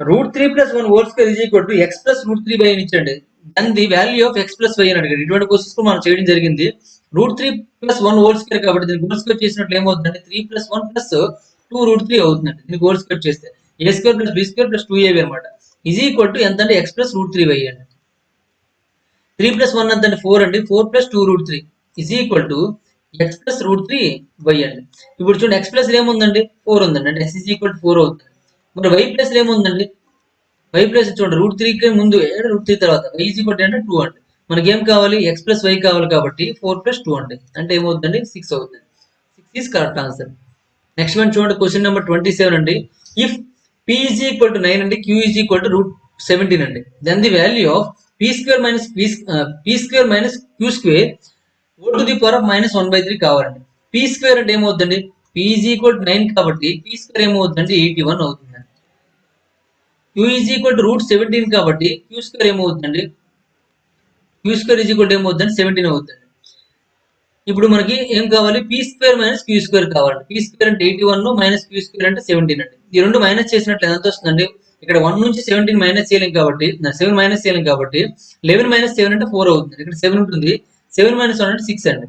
[SPEAKER 1] √3 + 1 whole square is equal to x + √3 అని ఇచ్చండి, then the value of x + y అని అడిగాడు. ఇటువంటి క్వశ్చన్స్ మనం చేయడం జరిగింది. √3 + 1 హోల్ స్క్వేర్ కాబట్టి దీనికి హోల్ స్క్వేర్ చేసినట్లు ఏమవుతుందంటే 3 + 1 + 2 √3 అవుతుందండి. దీనికి హోల్ స్క్వేర్ చేస్తే a² + b² + 2ab అనమాట. ఈజ్ ఈక్వల్ టు ఎంత అంటే x + √3y అండి. 3 + 1 ఎంత అంటే 4 అండి, 4 + 2 √3 is equal to x + √3y అండి. ఇప్పుడు చూడండి x ప్లస్ ఏముందండి 4 ఉందండి, అంటే x ఈజ్ ఈక్వల్ టు 4 అవుతుంది. మరి y ప్లస్ ఏముందండి, y ప్లస్ చూడండి √3కి ముందు √3 తర్వాత y ఈజ్ ఈక్వల్ టు అంటే 2 అండి. మనకి ఏం కావాలి, x + y కావాలి కాబట్టి 4 + 2 అండి, అంటే ఏమవుతుందండి 6 అవుతుంది. 6 is correct answer. Next one చూడండి, క్వశ్చన్ నెంబర్ 27 అండి. If p is equal to 9 అండి, q ఈజ్ ఈక్వల్ టు √17 అండి, then the value of p² - q² whole to the power of -1/3 కావాలండి. p² అంటే ఏమవుతుందండి, p ఈజ్ ఈక్వల్ టు 9 కాబట్టి p² ఏమవుతుందండి 81 అవుతుందండి. q ఈజ్ ఈక్వల్ టు √17 కాబట్టి q² ఏమవుతుందండి, q² ఈజ్ ఈక్వల్ టు ఏమవుతుందండి 17 అవుతుంది. ఇప్పుడు మనకి ఏం కావాలి, p² - q² కావాలి. p² అంటే 81 -q² అంటే 17 అండి. ఈ రెండు మైనస్ చేసినట్లు ఎంత వస్తుందండి, ఇక్కడ 1 నుంచి 17 మైనస్ చేయలేం కాబట్టి 7 మైనస్ చేయలేం కాబట్టి 11 - 7 అంటే 4 అవుతుంది. ఇక్కడ 7 ఉంటుంది, 7 - 1 అంటే 6 అండి.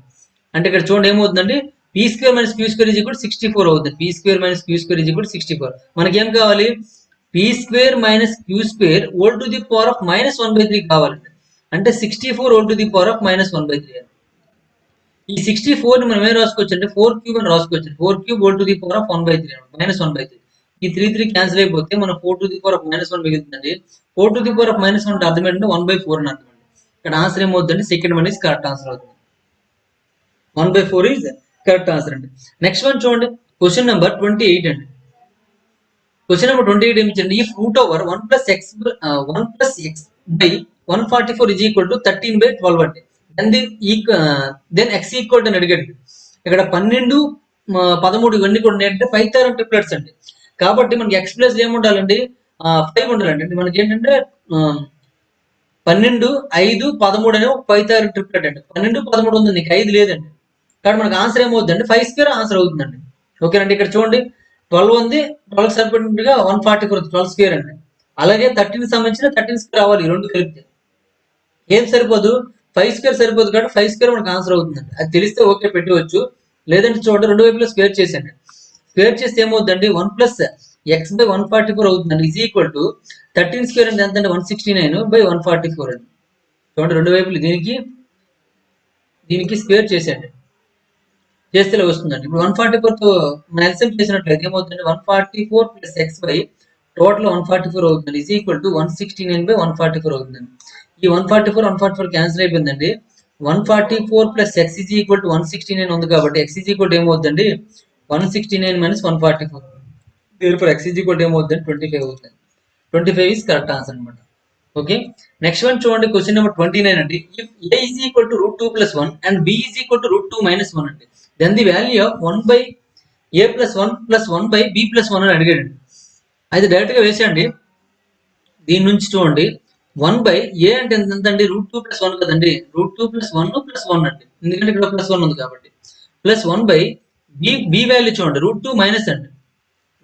[SPEAKER 1] అంటే ఇక్కడ చూడండి ఏమవుతుందండి, p² - q² ఈజ్ ఈక్వల్ 64 అవుతుంది. p² - q² is equal 64. మనకి ఏం కావాలి, p² - q² whole to the power of -1/3 కావాలండి. అంటే 64 whole to the power of -1/3 అండి. ఈ 64 ని మనం ఏం రాసుకోవచ్చు అంటే 4³ అని రాసుకోవచ్చు. 4³ whole to the power of 1/3 -1/3. ఈ 3 క్యాన్సిల్ అయిపోతే మన 4 to the power of -1 మిగులుతుందండి. 4 to the power of -1 అంటే అర్థం ఏంటంటే 1/4 అని అర్థం అండి. ఇక్కడ ఆన్సర్ ఏమవుతుందండి, second one is correct answer అవుతుంది. 1/4 ఇస్ కరెక్ట్ ఆన్సర్ అండి. నెక్స్ట్ వన్ చూడండి, క్వశ్చన్ నెంబర్ 28 అండి. క్వశ్చన్ నెంబర్ 28 ఏమి ఇచ్చండి, if root over 1 + x by 144 is equal to 13/12 అండి, దెన్ x ఈక్వల్ టు అని అడిగాడు. ఇక్కడ 12 13 ఇవన్నీ కూడా ఏంటంటే పైథాగరన్ ట్రిప్లెట్స్ అండి. కాబట్టి మనకి x ప్లస్ ఏముండాలండి 5 ఉండాలండి. అంటే మనకి ఏంటంటే 12 5 13 అనే ఒక పైథాగరన్ ట్రిప్లెట్ అండి. 12 13 ఉంది, నీకు 5 లేదండి. కాబట్టి మనకి ఆన్సర్ ఏమవుతుందండి 5² ఆన్సర్ అవుతుందండి. ఓకేనండి, ఇక్కడ చూడండి 12 ఉంది, 12 సరిపడినట్టుగా 144 12² అండి. అలాగే 13 సంబంధించిన 13² రావాలి, ఈ రెండు కలిపితే ఏం సరిపోదు, 5² సరిపోదు కాబట్టి 5² మనకు ఆన్సర్ అవుతుందండి. అది తెలిస్తే ఓకే పెట్టవచ్చు, లేదంటే చూడండి రెండు వైపులా స్క్వేర్ చేసండి. స్క్వేర్ చేస్తే ఏమవుతుందండి 1 + x by 144 అవుతుందండి, ఈజ్ ఈక్వల్ టు 13² అంటే ఎంత అంటే 169/144 అండి. చూడండి, రెండు వైపులు దీనికి స్క్వేర్ చేసేయండి, చేస్తే ఇలా వస్తుందండి. ఇప్పుడు 144తో మనం ఎల్సిఎం చేసినట్లయితే ఏమవుతుంది, 144 ప్లస్ ఎక్స్ బై టోటల్ 144 అవుతుంది, ఈజ్ ఈక్వల్ టు 169 బై 144 అవుతుందండి. ఈ 144 క్యాన్సిల్ అయిపోయిందండి. 144 plus X is equal to 169 ఉంది కాబట్టి ఎక్స్ ఈజ్ ఈక్వల్ టు ఏమవుతుందండి, 169 మైనస్ 144. దీనిపై ఎక్స్ ఈజ్ ఈక్వల్ టు ఏమవుతుంది, 25 అవుతుంది. 25 ఈజ్ కరెక్ట్ ఆన్సర్ అనమాట. ఓకే, నెక్స్ట్ వన్ చూడండి, క్వశ్చన్ నెంబర్ 29 అండి. If a is equal to root 2 plus 1 and b is equal to root 2 minus 1 అండి, then the value of 1 by a plus 1 plus 1 by b plus 1 అని అడిగాడండి. అయితే direct గా వేసేయండి. దీని నుంచి చూడండి, 1 బై ఏ అంటే ఎంత అండి, రూట్ 2 ప్లస్ 1 కదండి, రూట్ 2 ప్లస్ 1 ప్లస్ 1 అండి, ఎందుకంటే ఇక్కడ ప్లస్ 1 ఉంది కాబట్టి, ప్లస్ 1 బై బి వాల్యూ చూడండి, రూట్ 2 మైనస్ అండి,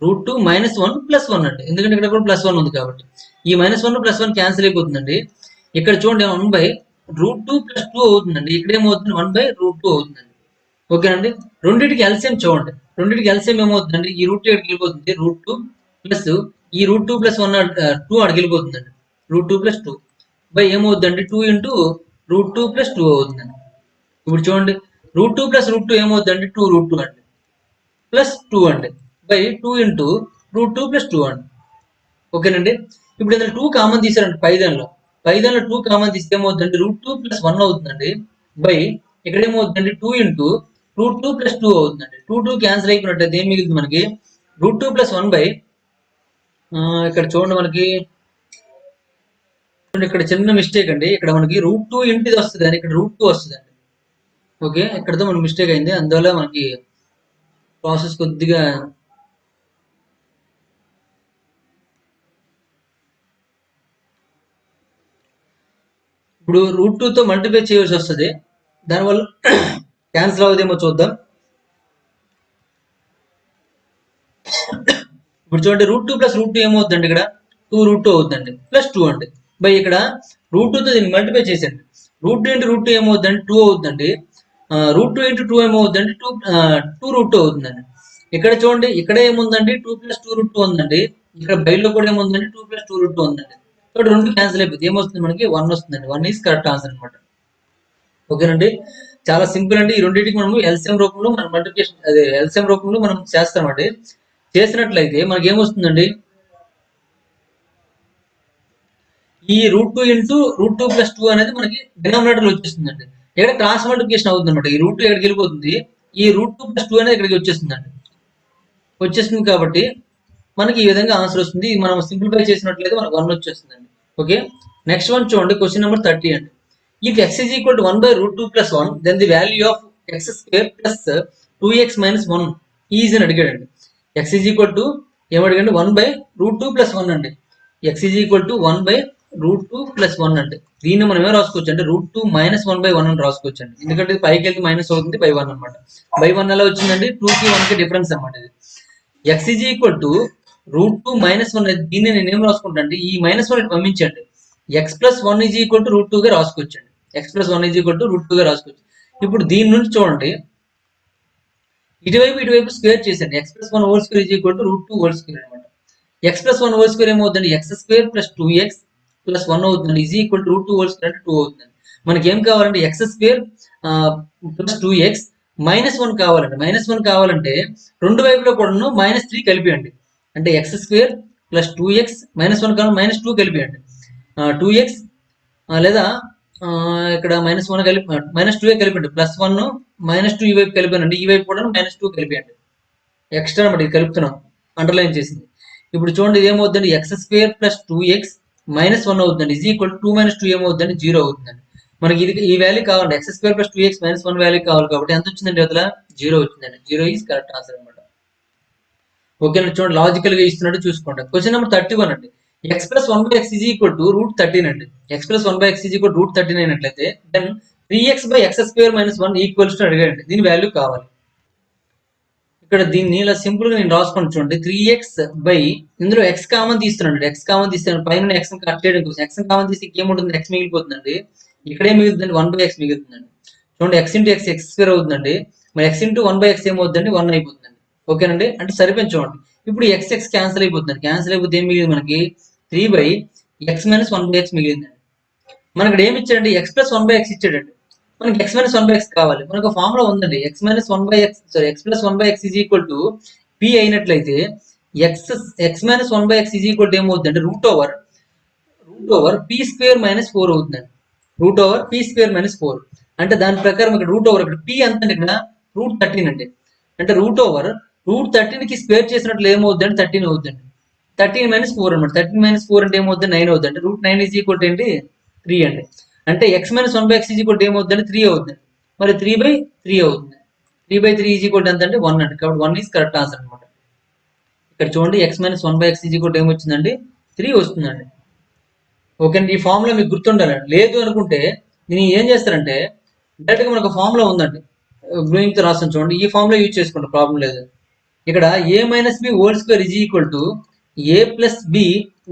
[SPEAKER 1] రూట్ 2 మైనస్ 1 ప్లస్ 1 అండి, ఎందుకంటే ఇక్కడ కూడా ప్లస్ 1 ఉంది కాబట్టి ఈ మైనస్ 1 ప్లస్ 1 క్యాన్సిల్ అయిపోతుందండి. ఇక్కడ చూడండి 1 బై రూట్ 2 ప్లస్ 2 అవుతుందండి, ఇక్కడ ఏమవుతుంది 1 బై రూట్ 2 అవుతుందండి. ఓకేనండి, రెండింటికి ఎల్సిఎం చూడండి, రెండింటికి ఎల్సిఎం ఏమవుతుందండి, ఈ రూట్ ఎక్కడికి వెళ్ళిపోతుంది, రూట్ 2 ప్లస్ ఈ రూట్ 2 ప్లస్ 1 2 అడిగి వెళ్ళిపోతుందండి, రూట్ 2 ప్లస్ 2 బై ఏమవుతుందండి 2 ఇంటూ రూట్ 2 ప్లస్ 2 అవుతుందండి. ఇప్పుడు చూడండి, రూట్ 2 ప్లస్ రూట్ 2 ఏమవుతుందండి 2 రూట్ 2 అండి, ప్లస్ 2 అండి, బై 2 ఇంటూ రూట్ 2 ప్లస్ 2 అండి. ఓకేనండి, ఇప్పుడు ఇందులో 2 కామన్ తీసారండి, పైదాన్లో 2 కామన్ తీస్తే ఏమవుతుందండి, రూట్ 2 ప్లస్ 1 అవుతుందండి, బై ఇక్కడ ఏమవుతుందండి 2 ఇంటూ రూట్ 2 ప్లస్ 2 అవుతుందండి. 2 క్యాన్సిల్ అయిపోయినట్లయితే ఏం మిగులుతుంది మనకి, రూట్ 2 ప్లస్ 1 బై ఇక్కడ చూడండి మనకి, ఇక్కడ చిన్న మిస్టేక్ అండి, ఇక్కడ మనకి రూట్ 2 ఇంటి వస్తుంది అని ఇక్కడ రూట్ 2 వస్తుందండి. ఓకే, ఇక్కడతో మనకి మిస్టేక్ అయింది, అందువల్ల మనకి ప్రాసెస్ కొద్దిగా ఇప్పుడు రూట్ 2తో మల్టిప్లై చేయాల్సి వస్తుంది, దానివల్ల క్యాన్సిల్ అవుదేమో చూద్దాం. ఇప్పుడు చూడండి, రూట్ 2 ప్లస్ రూట్ 2 ఏమవుతుందండి, ఇక్కడ 2 రూట్ 2 అవుతుందండి, ప్లస్ 2 అండి, బై ఇక్కడ రూట్ 2తో దీన్ని మల్టిప్లై చేసేయండి, రూట్ 2 ఇంటూ రూట్ 2 ఏమవుతుందండి 2 అవుతుందండి, రూట్ 2 ఇంటూ 2 ఏమవుతుందండి 2 రూట్ 2 అవుతుందండి. ఇక్కడ చూడండి, ఇక్కడ ఏముందండి 2 ప్లస్ 2 రూట్ 2 ఉందండి, ఇక్కడ బయటలో కూడా ఏముందండి 2 ప్లస్ 2 రూట్ 2 ఉందండి. ఇక్కడ రెండు క్యాన్సిల్ అయిపోతుంది, ఏమొస్తుంది మనకి 1 వస్తుందండి, 1 ఈజ్ కరెక్ట్ ఆన్సర్ అనమాట. ఓకేనండి, చాలా సింపుల్ అండి. ఈ రెండింటికి మనము ఎల్సిఎం రూపంలో మనం మల్టిప్లికేషన్, అదే ఎల్సిఎం రూపంలో మనం చేస్తామండి. చేసినట్లయితే మనకి ఏమొస్తుందండి, ఈ రూట్ 2 ఇంటూ రూట్ 2 ప్లస్ 2 అనేది మనకి డినామినేటర్ వచ్చేస్తుందండి. ఇక్కడ క్రాస్ మల్టిప్లికేషన్ అవుతుంది అనమాట, ఈ రూట్ 2 ఎక్కడికి వెళ్ళిపోతుంది, ఈ రూట్ 2 ప్లస్ 2 అనేది ఇక్కడికి వచ్చేస్తుందండి, వచ్చేస్తుంది కాబట్టి మనకి ఈ విధంగా ఆన్సర్ వస్తుంది. మనం సింప్లిఫై చేసినట్లయితే మనకు 1 వచ్చేస్తుందండి. ఓకే, నెక్స్ట్ వన్ చూడండి, క్వశ్చన్ నెంబర్ 30 అండి. If x is equal to 1 by root 2 plus 1 then the value of x square plus 2x minus 1 is అని అడిగాడండి. ఎక్స్ ఈజ్ ఈక్వల్ టు ఏమడిగండి, 1 బై రూట్ 2 ప్లస్ 1 అండి, x is equal to 1 by root 2 plus 1 అంటే దీన్ని మనం ఏమో రాసుకోవచ్చు అంటే రూట్ 2 మైనస్ 1 బై 1 అని రాసుకోవచ్చు అండి, ఎందుకంటే పైకి వెళ్తే మైనస్ అవుతుంది బై 1 అనమాట. బై 1 ఎలా వచ్చిందండి, 2 కి 1 కి డిఫరెన్స్ అనమాట ఇది. X is equal to root 2 minus 1, దీన్ని నేను ఏం రాసుకుంటా అంటే ఈ మైనస్ 1 పంపించండి, x plus 1 is equal to root 2 గా రాసుకోవచ్చండి, x plus 1 is equal to root 2 గా రాసుకోవచ్చు. ఇప్పుడు దీని నుంచి చూడండి, ఇటువైపు స్క్వేర్ చేసండి, x plus 1 whole square is equal to root 2 whole square అనమాట. ఎక్స్ ప్లస్ 1 హోల్ స్క్వేర్ ఏమవుతుంది, x square plus 2x plus 1 అవుతుంది, is equal to root 2 whole square అంటే 2 అవుతుంది. మనకి ఏం కావాలంటే X square plus 2x minus 1 కావాలండి. మైనస్ 1 కావాలంటే రెండు వైపులో కూడా మైనస్ 3 కలిపియండి, అంటే X square plus 2x minus 1 కావాలి, మైనస్ 2 కలిపియండి, 2x లేదా ఇక్కడ మైనస్ 1 కలిపి మైనస్ 2 కలిపండి, ప్లస్ 1 మైనస్ 2 ఈ వైపు కలిపానండి, ఈ వైపు కూడా మైనస్ 2 కలిపియండి, ఎక్స్ట్రా అనమాట, ఇది కలుపుతున్నాం, అండర్లైన్ చేసింది. ఇప్పుడు చూడండి ఇది ఏమవుతుందండి, X square plus 2x minus 1 అవుతుందండి, ఈజ్ ఈక్వల్ 2 మైనస్ 2 ఏమవుతుందండి 0 అవుతుందండి. మనకి ఇది ఈ వాల్యూ కావాలండి, X square plus 2x minus 1 value కావాలి కాబట్టి ఎంత వచ్చిందండి, అసలు 0 వచ్చిందండి. 0 ఈజ్ కరెక్ట్ ఆన్సర్ అనమాట. ఓకేనా, చూడండి లాజికల్ గా ఇస్తున్నట్టు చూసుకోండి. క్వశ్చన్ నెంబర్ 31 అండి. X plus 1 by x is equal to root 13 అండి. X plus 1 by x is equal root 13 అయినట్లయితే then 3x by x square minus 1 equals to అడిగారండి, దీని వాల్యూ కావాలి. ఇక్కడ దీన్ని ఇలా సింపుల్ గా నేను రాసుకొని చూడండి, 3x బై ఇందులో x కామన్ తీస్తున్నాడు, x కామన్ తీస్తున్నాడు, పైన x కట్ చేయడం కోసం x కామన్ తీసి ఏముంటుంది, x మిగిలిపోతుందండి, ఇక్కడే మిగులుతుందండి 1 బై x మిగులుతుందండి. చూడండి x into x X square అవుతుందండి, మరి x ఇంటూ 1 బై x ఏమవుతుందండి 1 అయిపోతుందండి. ఓకేనండి, అంటే సరిపోయింది చూడండి. ఇప్పుడు x క్యాన్సిల్ అయిపోతుంది, క్యాన్సిల్ అయిపోతే ఏం మిగిలింది మనకి 3 by x minus 1 by x మిగిలిందండి. మనకి ఇక్కడ ఏమి ఇచ్చాడండి, x plus one by x ఇచ్చాడండి. మనకి x minus one by x కావాలి. మనకు ఫార్ములా ఉందండి, x minus one by x sorry x plus one by x is equal to p అయినట్లయితే x minus one by x is equal to ఏమవుతుంది అంటే root over p square minus 4 అవుతుందండి. Root over p square minus 4 అంటే దాని ప్రకారం ఇక్కడ root over ఇక్కడ P ఎంత అంటే ఇక్కడ √13 అండి. అంటే రూట్ 13 కి స్క్వేర్ చేసినట్లు ఏమవుతుంది అంటే 13 అవుతుందండి. 13 - 4 అనమాట. 13 - 4 అంటే ఏమవుతుంది 9 అవుతుంది. అంటే √9 ఈజ్ ఈక్వల్ టు ఏంటి 3 అండి. అంటే X minus one by x is equal to ఏమవుతుంది అంటే 3 అవుతుంది. మరి 3/3 అవుతుంది. 3/3 ఈజ్ ఈక్వల్ టు ఎంత అంటే 1 అండి. కాబట్టి 1 ఈజ్ కరెక్ట్ ఆన్సర్ అనమాట. ఇక్కడ చూడండి x minus one by x is equal to ఏమొచ్చిందండి 3 వస్తుందండి. ఓకే అండి. ఈ ఫార్ములా మీకు గుర్తుండాలండి. లేదు అనుకుంటే నేను ఏం చేస్తారంటే డైరెక్ట్గా మనకు ఫార్ములా ఉందండి, బ్లూయింగ్తో రాస్తాను చూడండి. ఈ ఫార్ములా యూజ్ చేసుకుంటే ప్రాబ్లం లేదు. ఇక్కడ a - b whole square is equal to a + b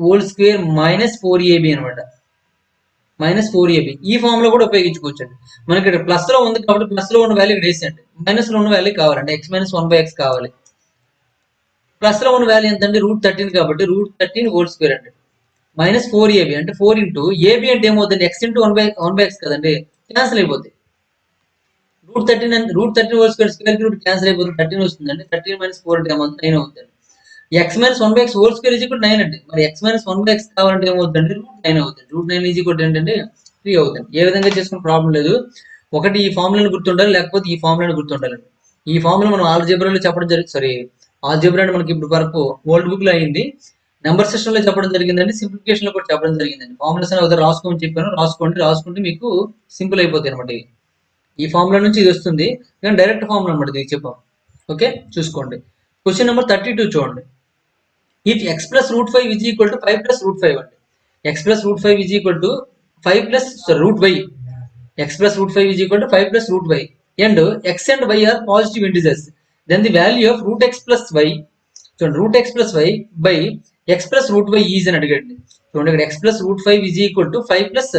[SPEAKER 1] whole square -4ab అనమాట. -4ab ఈ ఫార్ములా కూడా ఉపయోగించుకోవచ్చండి. మనకి ఇక్కడ ప్లస్ లో ఉంది కాబట్టి ప్లస్ లో ఉన్న వాల్యూ ఇక్కడ వేసేయండి. మైనస్ లో ఉన్న వాల్యూ కావాలండి, X minus one by x కావాలి. ప్లస్ లో ఉన్న వాల్యూ ఎంత అండి √13 కాబట్టి √13 హోల్ స్క్వేర్ అండి. -4ab అంటే 4 ఇంటూ ab అంటే ఏమవుతుంది X into one by X కదండి, క్యాన్సిల్ అయిపోతుంది. √13 whole square square root cancel అయిపోతుంది, 13 వస్తుందండి. 13 - 4 అంటే ఏమవుతుంది 9 అవుతుంది. X minus one by X whole square is equal 9 అండి. మరి X minus one by X కావాలంటే ఏమవుతుందండి √9 అవుతుంది. √9 ఈజ్ ఈక్వల్ ఏంటంటే 3 అవుతుంది. ఏ విధంగా చేసుకున్న ప్రాబ్లం లేదు. ఒకటి ఈ ఫార్ములాను గుర్తుండాలి, లేకపోతే ఈ ఫార్ములాను గుర్తుండాలండి. ఈ ఫార్ములా మనం ఆల్జీబ్రాలో చెప్పడం జరిగింది. సారీ ఆల్జీబ్రా అంటే మనకి ఇప్పుడు వరకు ఓల్డ్ బుక్ లో అయింది. నెంబర్ సిస్టమ్ లో చెప్పడం జరిగిందండి, సింప్లిఫికేషన్ లో కూడా చెప్పడం జరిగిందండి. ఫార్ములాస్ అనేది రాసుకోమని చెప్పాను, రాసుకుంటే మీకు సింపుల్ అయిపోతాయి అనమాట. ఈ ఫార్ములా నుంచి ఇది వస్తుంది, కానీ డైరెక్ట్ ఫార్ములా అనమాట ఇది చెప్పాం. ఓకే చూసుకోండి. క్వశ్చన్ నెంబర్ 32 చూడండి. If x + √5 is equal to 5 + √5 అండి. x + √5 is equal to 5 + √y. x + √5 is equal to 5 + √y and x and y are positive integers. Then the value of √x + y చూడండి √x + y by x + √y is అని అడిగాడు. చూడండి ఇక్కడ x + √5 is equal to 5 +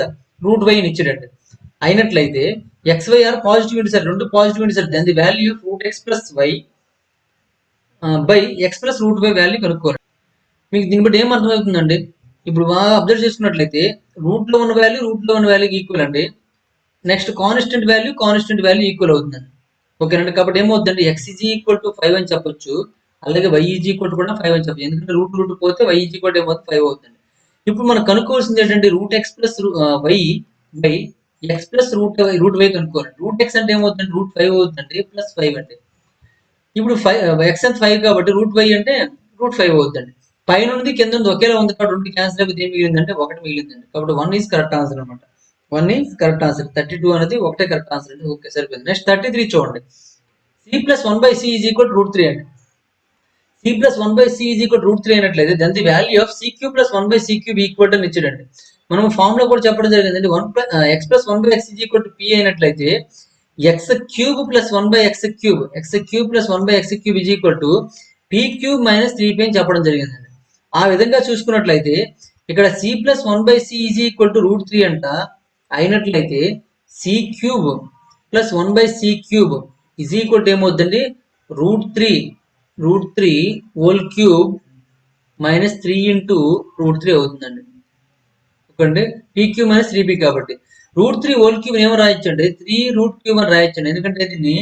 [SPEAKER 1] √y అని ఇచ్చాడండి. అయినట్లయితే xy are positive integer, రెండు positive integer. Then the value of √x + y by x + √y value కనుక్కోవాలి. మీకు దీన్ని బట్టి ఏం అర్థమవుతుందండి, ఇప్పుడు బాగా అబ్జర్వ్ చేసుకున్నట్లయితే రూట్ లో ఉన్న వాల్యూ ఈక్వల్ అండి. నెక్స్ట్ కాన్స్టెంట్ వాల్యూ ఈక్వల్ అవుతుందండి. ఓకేనండి. కాబట్టి ఏమవుతుందండి x ఈజ్ ఈక్వల్ టు 5 అని చెప్పొచ్చు, అలాగే y ఈజ్ ఈక్వల్ టు కూడా 5 అని చెప్పచ్చు. ఎందుకంటే రూట్ పోతే y ఈజ్ ఈక్వల్ టు ఏమవుతుంది 5 అవుతుంది. ఇప్పుడు మనం కనుక్కోవాల్సింది ఏంటంటే √x + y by x + √y కనుక్కోవాలి. √x అంటే ఏమవుతుంది √5 అవుతుందండి, +5 అండి. ఇప్పుడు x అంత 5 కాబట్టి √y అంటే √5 అవుతుందండి. పైన ఉంది కింద ఉంది ఒకేలా ఉంది కాబట్టి రెండు క్యాన్సిల్ అయిపోతే ఏం మిగిలిందంటే 1 మిగిలిందండి. కాబట్టి 1 ఈజ్ కరెక్ట్ ఆన్సర్ అనమాట. 1 ఈజ్ కరెక్ట్ ఆన్సర్. 32 అనేది ఒకటే కరెక్ట్ ఆన్సర్ అండి. ఓకే సరిపోయింది. నెక్స్ట్ 33 చూడండి. c + 1/c is equal to √3 అండి. c + 1/c is equal to √3 అయినట్లయితే then the value of c³ + 1/c³ equal అని ఇచ్చాడండి. మనం ఫార్ములా కూడా చెప్పడం జరిగిందండి. x + 1/x is equal to p అయినట్లయితే x³ + 1/x³ + 1/x³ is equal to p³ - 3p అని చెప్పడం జరిగిందండి. ఆ విధంగా చూసుకున్నట్లయితే ఇక్కడ c + 1/c is equal to √3 అంట. అయినట్లయితే c³ + 1/c³ is equal to ఏమవుతుందండి √3 హోల్ క్యూబ్ -3 ఇంటూ √3 అవుతుందండి. ఓకే pq - 3p కాబట్టి √3 హోల్ క్యూబ్ ఏమో రాయొచ్చండి 3√3 అని రాయొచ్చండి. ఎందుకంటే దీన్ని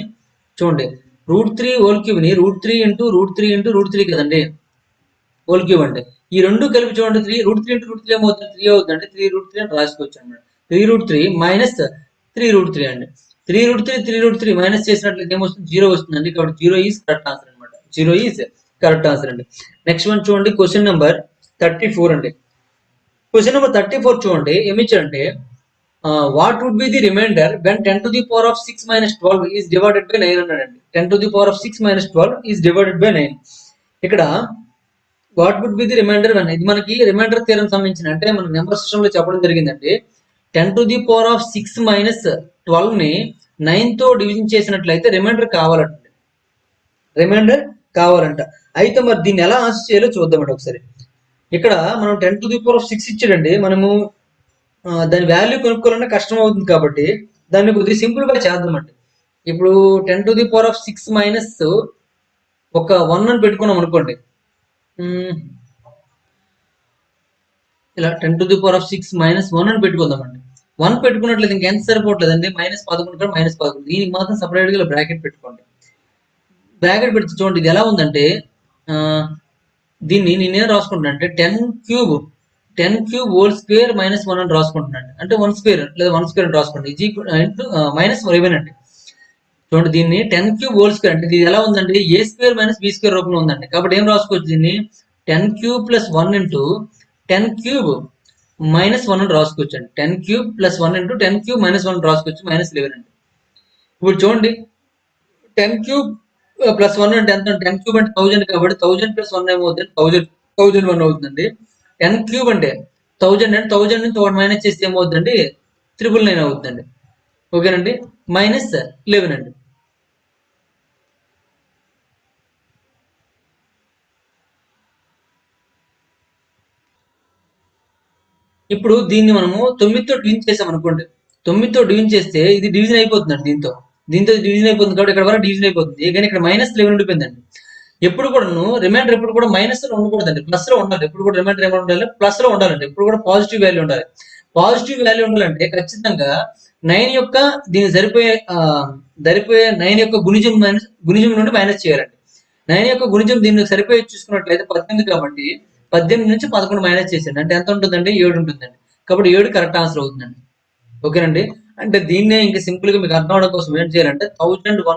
[SPEAKER 1] చూడండి √3 హోల్ క్యూబ్ ని √3 ఇంటూ √3 కదండి హోల్ క్యూబ్ అంటే. ఈ రెండు కలిపి చూడండి √3 ఇంటూ √3 ఏమవుతుంది 3 అవుతుంది. 3√3 అని రాసుకోవచ్చు అనమాట. 3√3 మైనస్ 3√3 అండి. 3√3 మైనస్ చేసినట్లయితే ఏమొస్తుంది 0 వస్తుందండి. కాబట్టి 0 ఈజ్ కరెక్ట్ ఆన్సర్ అనమాట. 0 ఈజ్ కరెక్ట్ ఆన్సర్ అండి. నెక్స్ట్ వన్ చూడండి, క్వశ్చన్ నెంబర్ 34 అండి. క్వశ్చన్ నెంబర్ 34 చూడండి ఏమి ఇచ్చారంటే what would be the remainder when 10⁻⁶ - 12 is divided by 9 అన్నాడండి. 10⁻⁶ - 12 ఈజ్ డివైడెడ్ బై 9. ఇక్కడ what would be the remainder when, ఇది మనకి రిమైండర్ థియరం సంబంధించిన అంటే మన నెంబర్ సిస్టమ్ లో చెప్పడం జరిగిందండి. 10⁻⁶ - 12 ని 9 తో డివిజన్ చేసినట్లయితే రిమైండర్ కావాలంట. అయితే మరి దీన్ని ఎలా ఆన్సర్ చేయాలో చూద్దామండి ఒకసారి. ఇక్కడ మనం 10⁻⁶ ఇచ్చాడండి. మనము దాని వాల్యూ కనుక్కోవాలన్నా కష్టం అవుతుంది కాబట్టి దాన్ని కొద్దిగా సింపుల్ గా చేద్దామండి. ఇప్పుడు 10⁻⁶ మైనస్ ఒక 1 అని పెట్టుకున్నాం అనుకోండి. ఇలా 10⁻⁶ - 1 అని పెట్టుకుందామండి. 1 పెట్టుకున్నట్లయితే ఇంకెంత సరిపోవట్లేదండి, -11 -11 దీనికి మాత్రం సపరేట్గా బ్రాకెట్ పెట్టుకోండి. బ్రాకెట్ పెడితే చూడండి ఇది ఎలా ఉందంటే దీన్ని నేనేం రాసుకుంటున్నాను అంటే 10³ హోల్ స్క్వేర్ -1 అని రాసుకుంటున్నాను. అంటే 1 స్క్వేర్ లేదా 1 స్క్వేర్ అని రాసుకోండి. ఇది -11 అండి. చూడండి దీన్ని 10³ హోల్ స్క్వేర్ అంటే ఇది ఎలా ఉందండి, a స్క్వేర్ - b స్క్వేర్ రూపంలో ఉందండి. కాబట్టి ఏం రాసుకోవచ్చు దీన్ని 10³ + 1 × 10³ -1 అని రాసుకోవచ్చు అండి. 10³ + 1 × 10³ -1 రాసుకోవచ్చు, -11 అండి. ఇప్పుడు చూడండి 10³ + 1 అంటే ఎంత, 10³ అంటే 1000 కాబట్టి 1000 + 1 ఏమవుతుంది, 1001 అవుతుందండి. 10³ అంటే 1000 అంటే 1000 నుంచి 1 మైనస్ చేస్తే ఏమవుతుందండి, 999 అవుతుందండి. ఓకేనండి, -11 అండి. ఇప్పుడు దీన్ని మనము 9తో డివిజన్ చేసాం అనుకోండి. 9తో డివిజన్ చేస్తే ఇది డివిజన్ అయిపోతుందండి. దీంతో డివిజన్ అయిపోతుంది కాబట్టి ఇక్కడ వరకు డివిజన్ అయిపోతుంది. కానీ ఇక్కడ -11 ఉండిపోయిందండి. ఎప్పుడు కూడాను రిమైండర్ ఎప్పుడు కూడా మైనస్ లో ఉండకూడదండి, ప్లస్ లో ఉండాలి. ఎప్పుడు కూడా రిమైండర్ ఏమైనా ఉండాలి, ప్లస్ లో ఉండాలండి. ఎప్పుడు కూడా పాజిటివ్ వాల్యూ ఉండాలి. పాజిటివ్ వాల్యూ ఉండాలంటే ఖచ్చితంగా 9 యొక్క దీనికి సరిపోయే 9 యొక్క గుణిజం నుండి మైనస్ చేయాలండి. 9 యొక్క గుణిజం దీనికి సరిపోయే చూసుకున్నట్లయితే 18 కాబట్టి 18 నుంచి 11 మైనస్ చేసేయండి. అంటే ఎంత ఉంటుందండి, 7 ఉంటుందండి. కాబట్టి 7 కరెక్ట్ ఆన్సర్ అవుతుందండి. ఓకేనండి, అంటే దీన్నే ఇంకా సింపుల్ గా మీకు అర్థం అవడం కోసం ఏం చేయాలంటే 1001 ×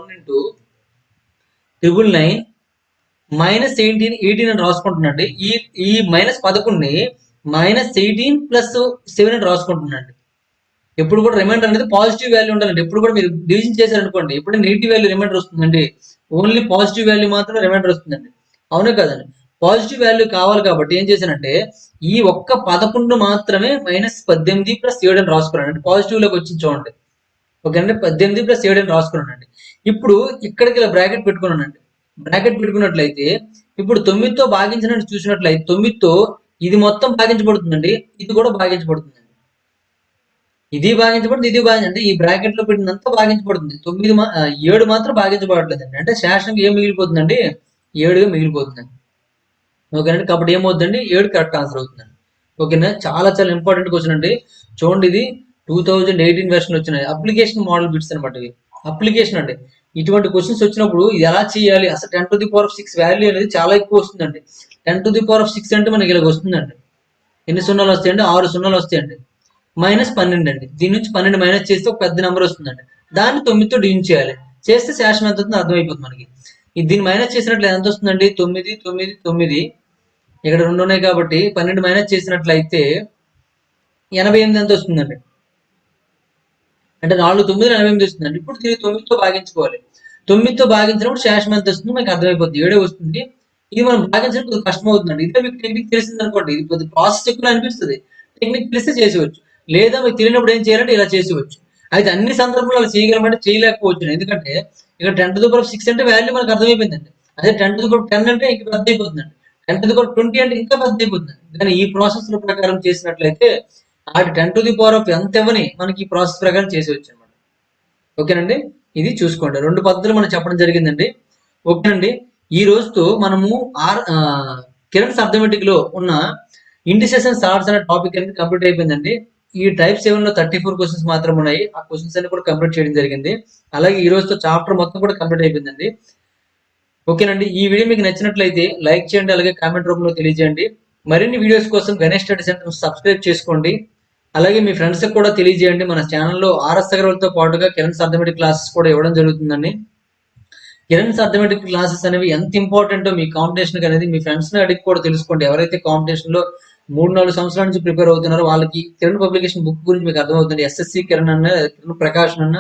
[SPEAKER 1] 999 -18 అని రాసుకుంటున్నాండి. ఈ -11ని -18 + 7 అని రాసుకుంటున్నాండి. ఎప్పుడు కూడా రిమైండర్ అనేది పాజిటివ్ వాల్యూ ఉండాలండి. ఎప్పుడు కూడా మీరు డివిజన్ చేశారనుకోండి, ఎప్పుడు నెగిటివ్ వాల్యూ రిమైండర్ వస్తుందండి. ఓన్లీ పాజిటివ్ వాల్యూ మాత్రమే రిమైండర్ వస్తుందండి. అవునే కదండి, పాజిటివ్ వాల్యూ కావాలి కాబట్టి ఏం చేశానంటే ఈ ఒక్క 11 మాత్రమే -18 + 7 అని రాసుకున్నాను. అంటే పాజిటివ్ లోకి వచ్చి చూడండి. ఓకే అండి, 18 + 7 అని రాసుకున్నానండి. ఇప్పుడు ఇక్కడికి ఇలా బ్రాకెట్ పెట్టుకున్నానండి. బ్రాకెట్ పెట్టుకున్నట్లయితే ఇప్పుడు 9తో భాగించినట్టు చూసినట్లయితే 9తో ఇది మొత్తం భాగించబడుతుందండి, ఇది కూడా భాగించబడుతుందండి. ఇది భాగించబడుతుంది, ఇది భాగించండి. ఈ బ్రాకెట్ లో పెట్టినంత భాగించబడుతుంది. 7 మాత్రం భాగించబడట్లేదండి. అంటే శేషంగా ఏం మిగిలిపోతుందండి, 7గా మిగిలిపోతుందండి. ఓకేనండి, కాబట్టి ఏమవుతుందండి, 7 కరెక్ట్ ఆన్సర్ అవుతుందండి. ఓకేనా, చాలా చాలా ఇంపార్టెంట్ క్వశ్చన్ అండి. చూడండి ఇది 2018 వెర్షన్ వచ్చిన అప్లికేషన్ మోడల్ బిట్స్ అనమాట. ఇవి అప్లికేషన్ అండి. ఇటువంటి క్వశ్చన్స్ వచ్చినప్పుడు ఇది ఎలా చేయాలి, అసలు 10⁶ వాల్యూ అనేది చాలా ఎక్కువ వస్తుందండి. 10⁶ అంటే మనకి ఇలాగ వస్తుందండి. ఎన్ని సున్నాలు వస్తాయండి, 6 సున్నాలు వస్తాయండి. -12 అండి. దీని నుంచి 12 మైనస్ చేస్తే ఒక పెద్ద నెంబర్ వస్తుందండి. దాన్ని 9తో డివిజన్ చేయాలి. చేస్తే శేషం ఎంత అవుతుందో అర్థమైపోతుంది మనకి. దీన్ని మైనస్ చేసినట్లు ఎంత వస్తుందండి, 9 9 9 ఇక్కడ 2 ఉన్నాయి కాబట్టి 12 మైనస్ చేసినట్లయితే 88 ఎంత వస్తుందండి. అంటే 4 9 88 వస్తుందండి. ఇప్పుడు దీన్ని 9తో భాగించుకోవాలి. 9తో భాగించినప్పుడు శేషం ఎంత వస్తుందో మనకి అర్థమైపోతుంది, 7 వస్తుంది. ఇది మనం భాగించడం కొద్దిగా కష్టం అవుతుందండి. ఇదే మీకు టెక్నిక్ తెలిసింది అనుకోండి, ఇది కొద్దిగా ప్రాసెస్ ఎక్కువ అనిపిస్తుంది. టెక్నిక్ తెలిస్తే చేసేవచ్చు. లేదా మీకు తెలియనప్పుడు ఏం చేయాలంటే ఇలా చేసేవచ్చు. అయితే అన్ని సందర్భాలు అలా చేయగలమంటే చేయలేకపోవచ్చు. ఎందుకంటే ఇక్కడ 10⁶ అంటే వాల్యూ మనకు అర్థమైపోయిందండి. అదే 10⁻10 అంటే ఇంకా పెద్ద అయిపోతుందండి. 10⁻20 అంటే ఇంకా పెద్ద అయిపోతుందండి. కానీ ఈ ప్రాసెస్ ప్రకారం చేసినట్లయితే ఆడి 10⁻ ఎంత ఇవ్వని మనకి ఈ ప్రాసెస్ ప్రకారం చేసేవచ్చు అనమాట. ఓకేనండి, ఇది చూసుకోండి. 2 పద్ధతులు మనం చెప్పడం జరిగిందండి. ఓకేనండి, ఈ రోజుతో మనము కిరణ్స్ అర్థమెటిక్ లో ఉన్న ఇండిసెషన్ సార్ట్స్ అనే టాపిక్ అనేది కంప్లీట్ అయిపోయిందండి. ఈ టైప్ 7 లో 34 క్వశ్చన్స్ మాత్రం ఉన్నాయి. ఆ క్వశ్చన్స్ అన్ని కూడా కంప్లీట్ చేయడం జరిగింది. అలాగే ఈ రోజుతో చాప్టర్ మొత్తం కూడా కంప్లీట్ అయిపోయిందండి. ఓకేనండి, ఈ వీడియో మీకు నచ్చినట్లయితే లైక్ చేయండి, అలాగే కామెంట్ రూపంలో తెలియజేయండి. మరిన్ని వీడియోస్ కోసం గణేష్ స్టడీ సెంటర్ సబ్స్క్రైబ్ చేసుకోండి. అలాగే మీ ఫ్రెండ్స్ కూడా తెలియజేయండి. మన ఛానల్లో ఆర్ఎస్ అగర్వాల్తో పాటుగా కిరణ్స్ అర్థమెటిక్ క్లాసెస్ కూడా ఇవ్వడం జరుగుతుందండి. కిరణ్స్ అర్థమెటిక్ క్లాసెస్ అనేవి ఎంత ఇంపార్టెంటో మీ కాంపిటీషన్ అనేది మీ ఫ్రెండ్స్ ని అడిగి కూడా తెలుసుకోండి. ఎవరైతే కాంపిటీషన్ లో 3-4 సంవత్సరాల నుంచి ప్రిపేర్ అవుతున్నారో వాళ్ళకి కిరణ్ పబ్లికేషన్ బుక్ గురించి మీకు అర్థమవుతుంది. ఎస్ఎస్సి కిరణ్ అన్న, కిరణ్ ప్రకాష్ అన్న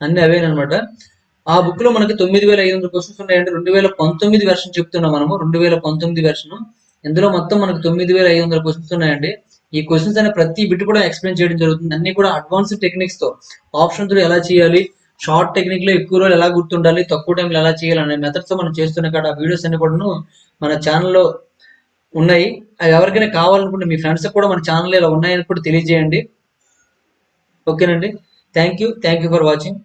[SPEAKER 1] అన్ని అవేనమాట. ఆ బుక్ లో మనకి 9500 క్వశ్చన్స్ ఉన్నాయండి. 2019 వెర్షన్ చెప్తున్నాం మనము, 2019 వెర్షన్. ఇందులో మొత్తం మనకు 9500 క్వశ్చన్స్ ఉన్నాయండి. ఈ క్వశ్చన్స్ అనే ప్రతి బిట్ కూడా ఎక్స్ప్లెయిన్ చేయడం జరుగుతుంది. అన్ని కూడా అడ్వాన్స్డ్ టెక్నిక్స్ తో, ఆప్షన్ తో ఎలా చేయాలి, షార్ట్ టెక్నిక్ లో ఎక్కువ రోజులు ఎలా గుర్తుండాలి, తక్కువ టైంలో ఎలా చేయాలి అనే మెథడ్స్ తో మనం చేస్తున్న కాడ వీడియోస్ అన్ని కూడా మన ఛానల్లో ఉన్నాయి. అవి ఎవరికైనా కావాలనుకుంటే మీ ఫ్రెండ్స్ కూడా మన ఛానల్ ఇలా ఉన్నాయని కూడా తెలియజేయండి. ఓకేనండి, థ్యాంక్ యూ ఫర్ వాచింగ్.